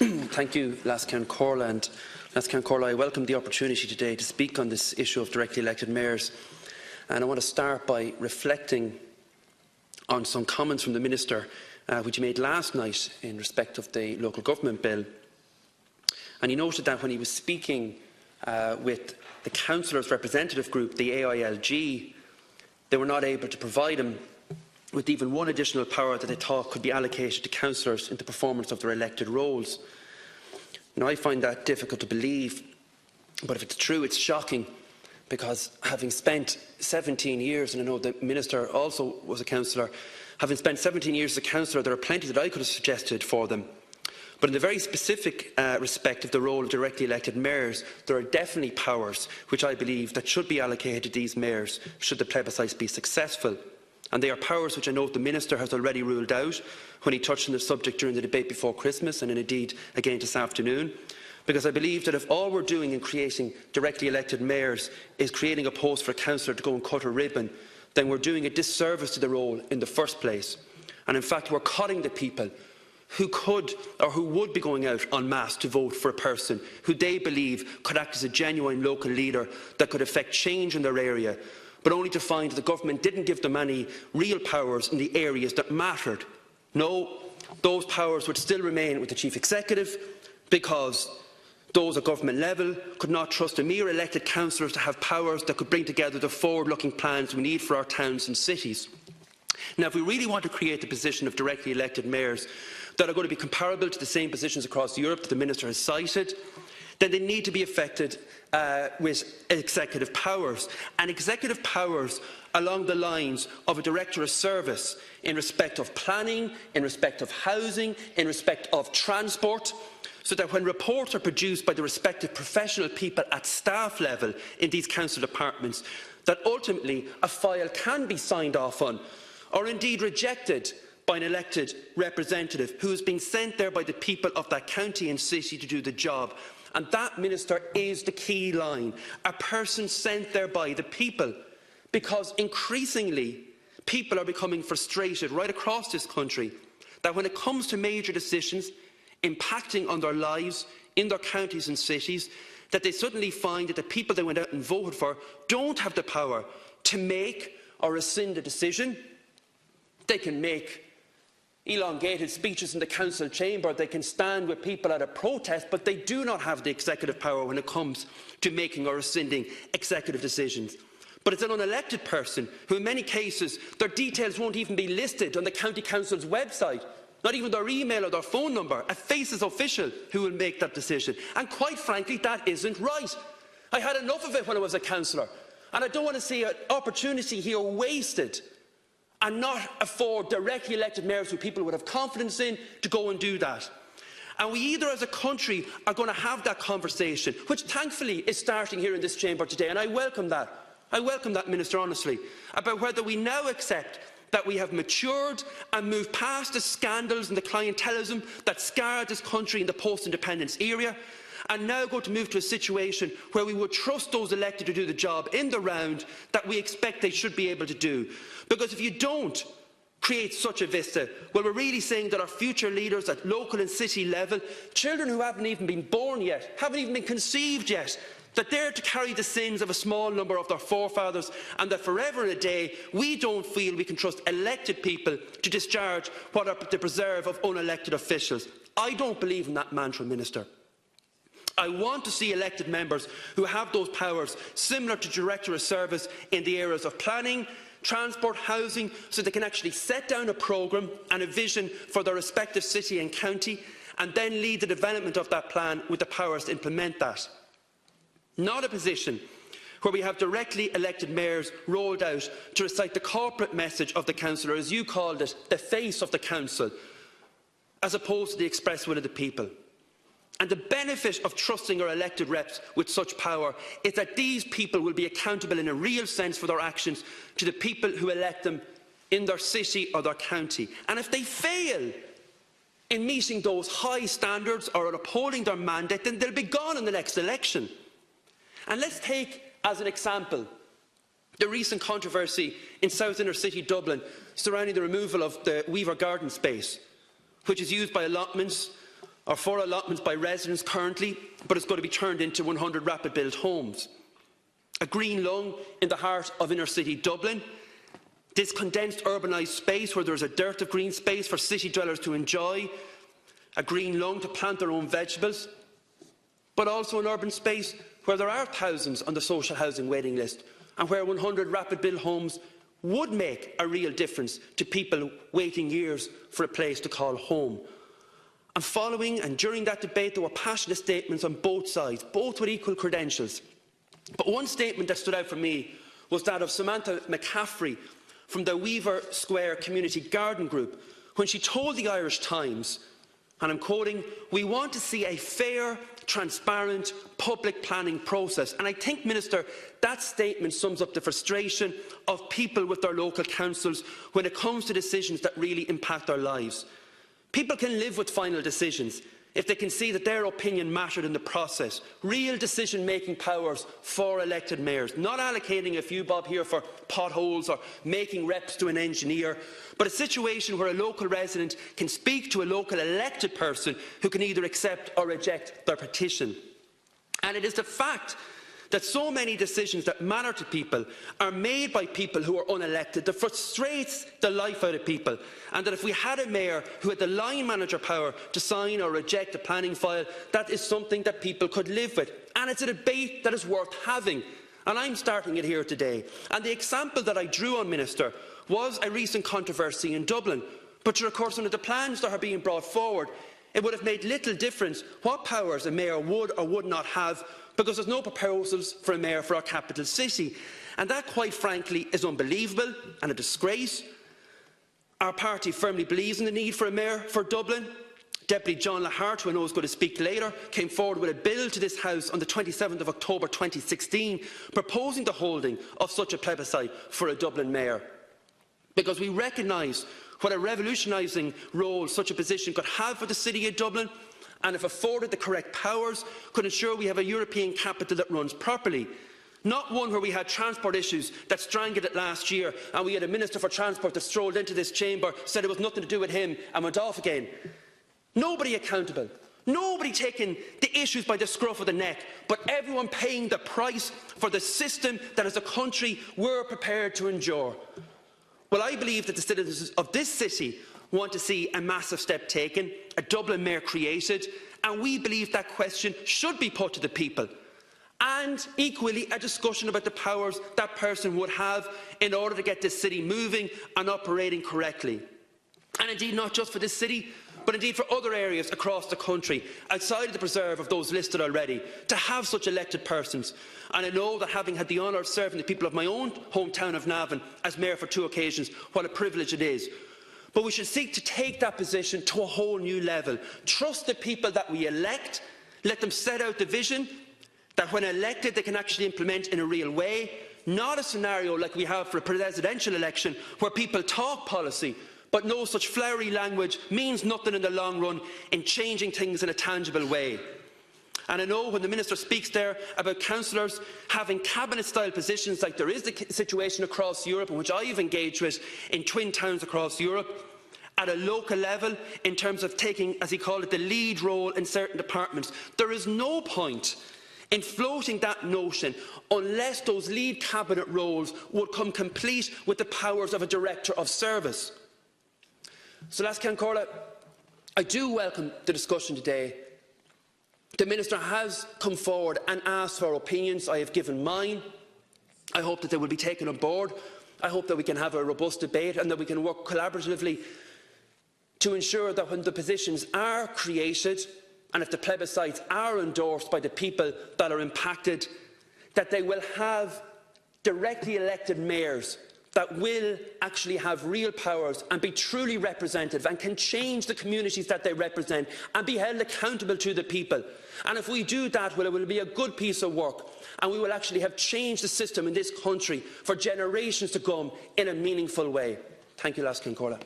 Thank you, Lascan Corla. And Lascan Corla, I welcome the opportunity today to speak on this issue of directly elected mayors. And I want to start by reflecting on some comments from the Minister which he made last night in respect of the local government bill. And he noted that when he was speaking with the councillors' representative group, the AILG, they were not able to provide him with even one additional power that they thought could be allocated to councillors in the performance of their elected roles. Now, I find that difficult to believe, but if it's true, it's shocking, because having spent 17 years, and I know the Minister also was a councillor, having spent 17 years as a councillor, there are plenty that I could have suggested for them. But in the very specific respect of the role of directly elected mayors, there are definitely powers which I believe that should be allocated to these mayors should the plebiscite be successful. And they are powers which I know the Minister has already ruled out when he touched on the subject during the debate before Christmas, and indeed again this afternoon. Because I believe that if all we're doing in creating directly elected mayors is creating a post for a councillor to go and cut a ribbon, then we're doing a disservice to the role in the first place. And in fact, we're cutting the people who could or who would be going out en masse to vote for a person who they believe could act as a genuine local leader that could effect change in their area, but only to find that the government didn't give them any real powers in the areas that mattered. No, those powers would still remain with the Chief Executive, because those at government level could not trust a mere elected councillors to have powers that could bring together the forward-looking plans we need for our towns and cities. Now, if we really want to create the position of directly elected mayors that are going to be comparable to the same positions across Europe that the Minister has cited, then they need to be affected with executive powers, and executive powers along the lines of a Director of Service in respect of planning, in respect of housing, in respect of transport, so that when reports are produced by the respective professional people at staff level in these council departments, that ultimately a file can be signed off on, or indeed rejected by an elected representative who is being sent there by the people of that county and city to do the job. And that, Minister, is the key line. A person sent there by the people. Because increasingly, people are becoming frustrated right across this country that when it comes to major decisions impacting on their lives in their counties and cities, that they suddenly find that the people they went out and voted for don't have the power to make or rescind a decision. They can make elongated speeches in the council chamber, they can stand with people at a protest, but they do not have the executive power when it comes to making or rescinding executive decisions. But it's an unelected person who in many cases their details won't even be listed on the county council's website, not even their email or their phone number, a faceless official who will make that decision. And quite frankly, that isn't right. I had enough of it when I was a councillor, and I don't want to see an opportunity here wasted and not afford directly elected mayors who people would have confidence in to go and do that. And we either as a country are going to have that conversation, which thankfully is starting here in this chamber today, and I welcome that. I welcome that, Minister, honestly, about whether we now accept that we have matured and moved past the scandals and the clientelism that scarred this country in the post-independence era, and now going to move to a situation where we would trust those elected to do the job in the round that we expect they should be able to do. Because if you don't create such a vista, well, we're really saying that our future leaders at local and city level, children who haven't even been born yet, haven't even been conceived yet, that they're to carry the sins of a small number of their forefathers, and that forever and a day we don't feel we can trust elected people to discharge what are the preserve of unelected officials. I don't believe in that mantra, Minister. I want to see elected members who have those powers similar to Director of Service in the areas of planning, transport, housing, so they can actually set down a programme and a vision for their respective city and county, and then lead the development of that plan with the powers to implement that. Not a position where we have directly elected mayors rolled out to recite the corporate message of the council, or as you called it, the face of the council, as opposed to the express will of the people. And the benefit of trusting our elected reps with such power is that these people will be accountable in a real sense for their actions to the people who elect them in their city or their county. And if they fail in meeting those high standards or in upholding their mandate, then they'll be gone in the next election. And let's take as an example the recent controversy in South Inner City Dublin surrounding the removal of the Weaver Garden space, which is used by allotments or 4 allotments by residents currently, but it's going to be turned into 100 rapid build homes. A green lung in the heart of inner city Dublin. This condensed urbanised space where there is a dearth of green space for city dwellers to enjoy. A green lung to plant their own vegetables. But also an urban space where there are thousands on the social housing waiting list, and where 100 rapid build homes would make a real difference to people waiting years for a place to call home. And following and during that debate, there were passionate statements on both sides, both with equal credentials. But one statement that stood out for me was that of Samantha McCaffrey from the Weaver Square Community Garden Group, when she told the Irish Times, and I'm quoting, "We want to see a fair, transparent public planning process." And I think, Minister, that statement sums up the frustration of people with their local councils when it comes to decisions that really impact their lives. People can live with final decisions if they can see that their opinion mattered in the process. Real decision-making powers for elected mayors, not allocating a few bob here for potholes or making reps to an engineer, but a situation where a local resident can speak to a local elected person who can either accept or reject their petition. And it is the fact that so many decisions that matter to people are made by people who are unelected that frustrates the life out of people, and that if we had a mayor who had the line manager power to sign or reject a planning file, that is something that people could live with. And it's a debate that is worth having, and I'm starting it here today. And the example that I drew on, Minister, was a recent controversy in Dublin, but of course under the plans that are being brought forward, it would have made little difference what powers a mayor would or would not have, because there's no proposals for a mayor for our capital city. And that, quite frankly, is unbelievable and a disgrace. Our party firmly believes in the need for a mayor for Dublin. Deputy John Lahart, who I know is going to speak later, came forward with a bill to this House on the 27th of October 2016, proposing the holding of such a plebiscite for a Dublin mayor. Because we recognise what a revolutionising role such a position could have for the City of Dublin, and if afforded the correct powers, could ensure we have a European capital that runs properly. Not one where we had transport issues that strangled it last year, and we had a Minister for Transport that strolled into this chamber, said it was nothing to do with him, and went off again. Nobody accountable. Nobody taking the issues by the scruff of the neck, but everyone paying the price for the system that as a country we're prepared to endure. Well, I believe that the citizens of this city want to see a massive step taken, a Dublin mayor created, and we believe that question should be put to the people. And equally, a discussion about the powers that person would have in order to get this city moving and operating correctly. And indeed, not just for this city, but indeed for other areas across the country, outside of the preserve of those listed already, to have such elected persons. And I know that, having had the honour of serving the people of my own hometown of Navan as mayor for 2 occasions, what a privilege it is. But we should seek to take that position to a whole new level. Trust the people that we elect, let them set out the vision, that when elected they can actually implement in a real way, not a scenario like we have for a presidential election where people talk policy, but no such flowery language means nothing in the long run in changing things in a tangible way. And I know when the Minister speaks there about councillors having cabinet-style positions, like there is the situation across Europe, in which I have engaged with in twin towns across Europe, at a local level, in terms of taking, as he called it, the lead role in certain departments. There is no point in floating that notion unless those lead cabinet roles would come complete with the powers of a director of service. So, Lascan Corla, I do welcome the discussion today. The Minister has come forward and asked for opinions. I have given mine. I hope that they will be taken on board. I hope that we can have a robust debate and that we can work collaboratively to ensure that when the positions are created and if the plebiscites are endorsed by the people that are impacted, that they will have directly elected mayors that will actually have real powers and be truly representative and can change the communities that they represent and be held accountable to the people. And if we do that, well, it will be a good piece of work, and we will actually have changed the system in this country for generations to come in a meaningful way. Thank you, Lascan Corla.